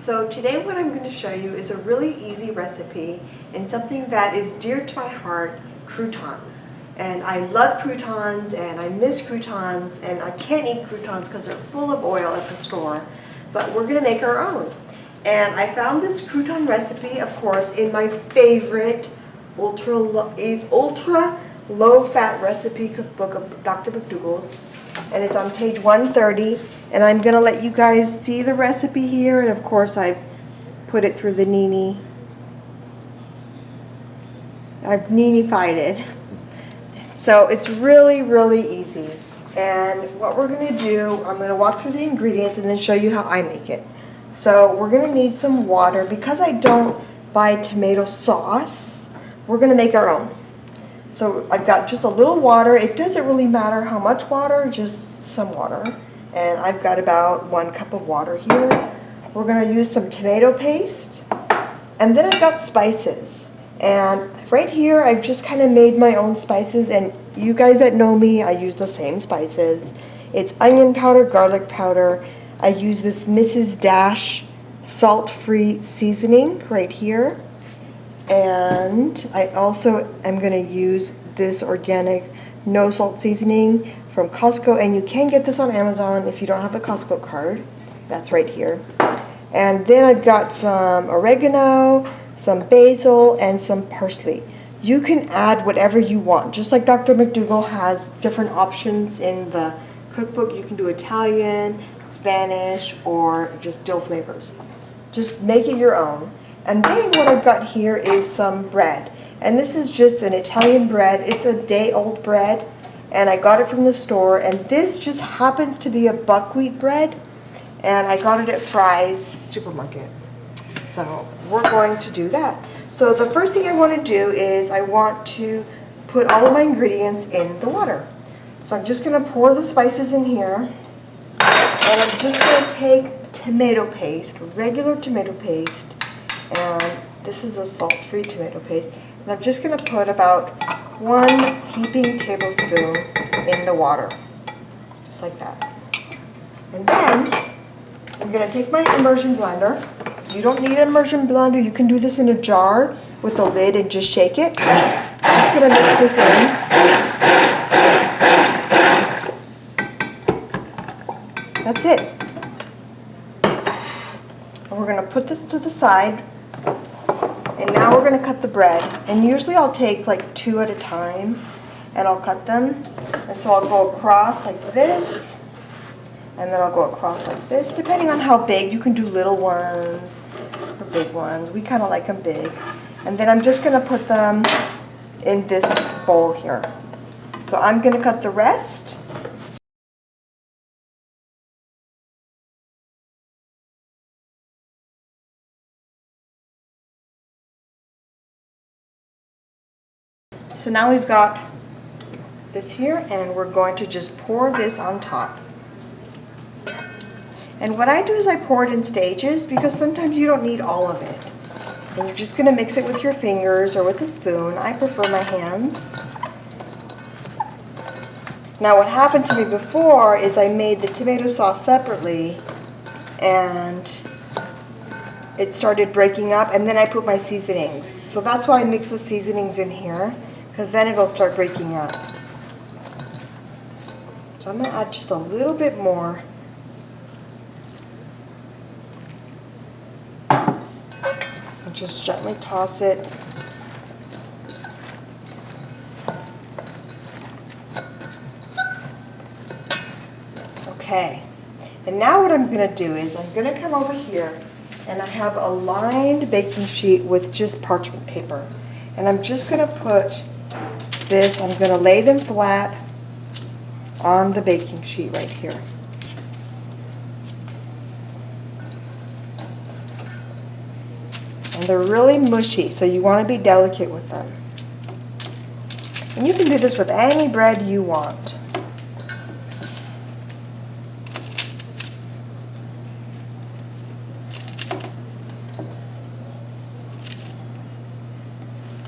So today what I'm going to show you is a really easy recipe and something that is dear to my heart, croutons. And I love croutons and I miss croutons and I can't eat croutons because they're full of oil at the store. But we're going to make our own. And I found this crouton recipe, of course, in my favorite ultra low fat recipe cookbook of Dr. McDougall's. And it's on page 130. And I'm going to let you guys see the recipe here. And of course I've put it through the Nini. I've Nini-fied it. So it's really, really easy. And what we're going to do, I'm going to walk through the ingredients and then show you how I make it. So we're going to need some water. Because I don't buy tomato sauce, we're going to make our own. So I've got just a little water. It doesn't really matter how much water, just some water. And I've got about 1 cup of water here. We're going to use some tomato paste. And then I've got spices. And right here, I've just kind of made my own spices. And you guys that know me, I use the same spices. It's onion powder, garlic powder. I use this Mrs. Dash salt-free seasoning right here. And I also am going to use this organic no salt seasoning from Costco, and you can get this on Amazon if you don't have a Costco card. That's right here. And then I've got some oregano, some basil, and some parsley. You can add whatever you want. Just like Dr. McDougall has different options in the cookbook. You can do Italian, Spanish, or just dill flavors. Just make it your own. And then what I've got here is some bread. And this is just an Italian bread. It's a day-old bread. And I got it from the store. And this just happens to be a buckwheat bread. And I got it at Fry's supermarket. So we're going to do that. So the first thing I want to do is I want to put all of my ingredients in the water. So I'm just going to pour the spices in here. And I'm just going to take tomato paste, regular tomato paste. And this is a salt-free tomato paste. And I'm just going to put about 1 heaping tablespoon in the water. Just like that. And then I'm going to take my immersion blender. You don't need an immersion blender. You can do this in a jar with a lid and just shake it. I'm just going to mix this in. That's it. And we're going to put this to the side. And now we're going to cut the bread. And usually I'll take like 2 at a time and I'll cut them. And so I'll go across like this. And then I'll go across like this. Depending on how big, you can do little ones or big ones. We kind of like them big. And then I'm just going to put them in this bowl here. So I'm going to cut the rest. So now we've got this here, and we're going to just pour this on top. And what I do is I pour it in stages because sometimes you don't need all of it. And you're just going to mix it with your fingers or with a spoon. I prefer my hands. Now what happened to me before is I made the tomato sauce separately and it started breaking up, and then I put my seasonings. So that's why I mix the seasonings in here, because then it'll start breaking up. So I'm going to add just a little bit more. And just gently toss it. Okay. And now what I'm going to do is I'm going to come over here, and I have a lined baking sheet with just parchment paper. And I'm just going to put this, I'm going to lay them flat on the baking sheet right here. And they're really mushy, so you want to be delicate with them. And you can do this with any bread you want.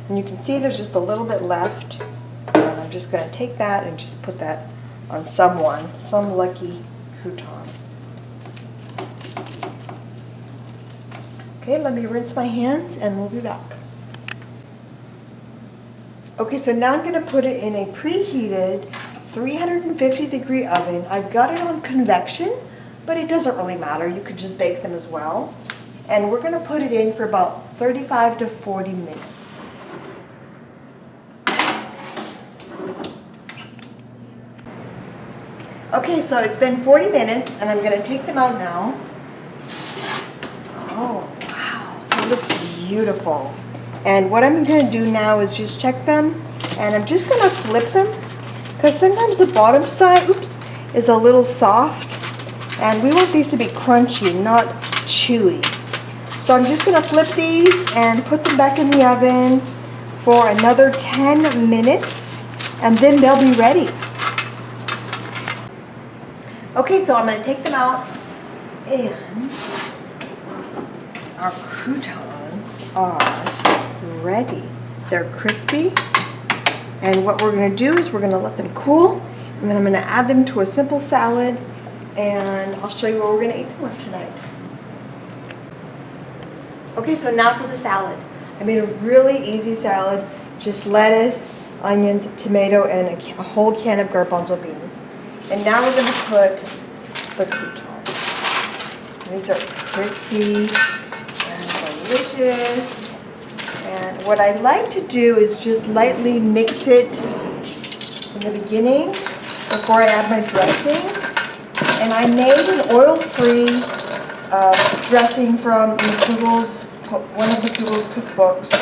And you can see there's just a little bit left. And I'm just going to take that and just put that on someone, some lucky crouton. Okay, let me rinse my hands and we'll be back. Okay, so now I'm going to put it in a preheated 350-degree oven. I've got it on convection, but it doesn't really matter. You could just bake them as well. And we're going to put it in for about 35 to 40 minutes. Okay, so it's been 40 minutes, and I'm going to take them out now. Oh, wow, they look beautiful. And what I'm going to do now is just check them, and I'm just going to flip them, because sometimes the bottom side, is a little soft, and we want these to be crunchy, not chewy. So I'm just going to flip these and put them back in the oven for another 10 minutes, and then they'll be ready. Okay, so I'm going to take them out, and our croutons are ready. They're crispy, and what we're going to do is we're going to let them cool, and then I'm going to add them to a simple salad, and I'll show you what we're going to eat them with tonight. Okay, so now for the salad. I made a really easy salad, just lettuce, onions, tomato, and a whole can of garbanzo beans. And now we're going to put the croutons. These are crispy and delicious. And what I like to do is just lightly mix it in the beginning before I add my dressing. And I made an oil-free dressing from McDougall's, one of McDougall's cookbooks.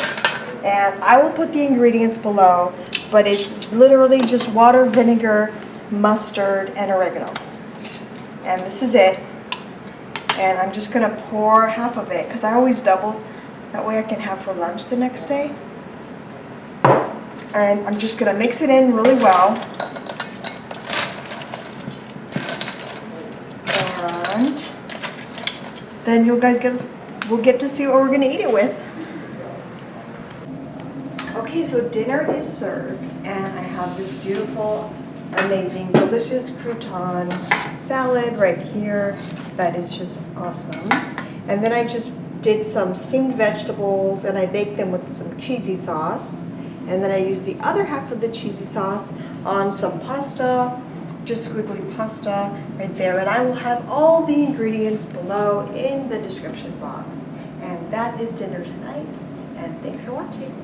And I will put the ingredients below, but it's literally just water, vinegar, mustard, and oregano. And this is it. And I'm just going to pour half of it, because I always double. That way I can have for lunch the next day. And I'm just going to mix it in really well. And then you guys we'll get to see what we're going to eat it with. Okay, so dinner is served, and I have this beautiful, amazing, delicious crouton salad right here that is just awesome. And then I just did some steamed vegetables, and I baked them with some cheesy sauce. And then I used the other half of the cheesy sauce on some pasta, just squiggly pasta right there. And I will have all the ingredients below in the description box. And that is dinner tonight, and thanks for watching.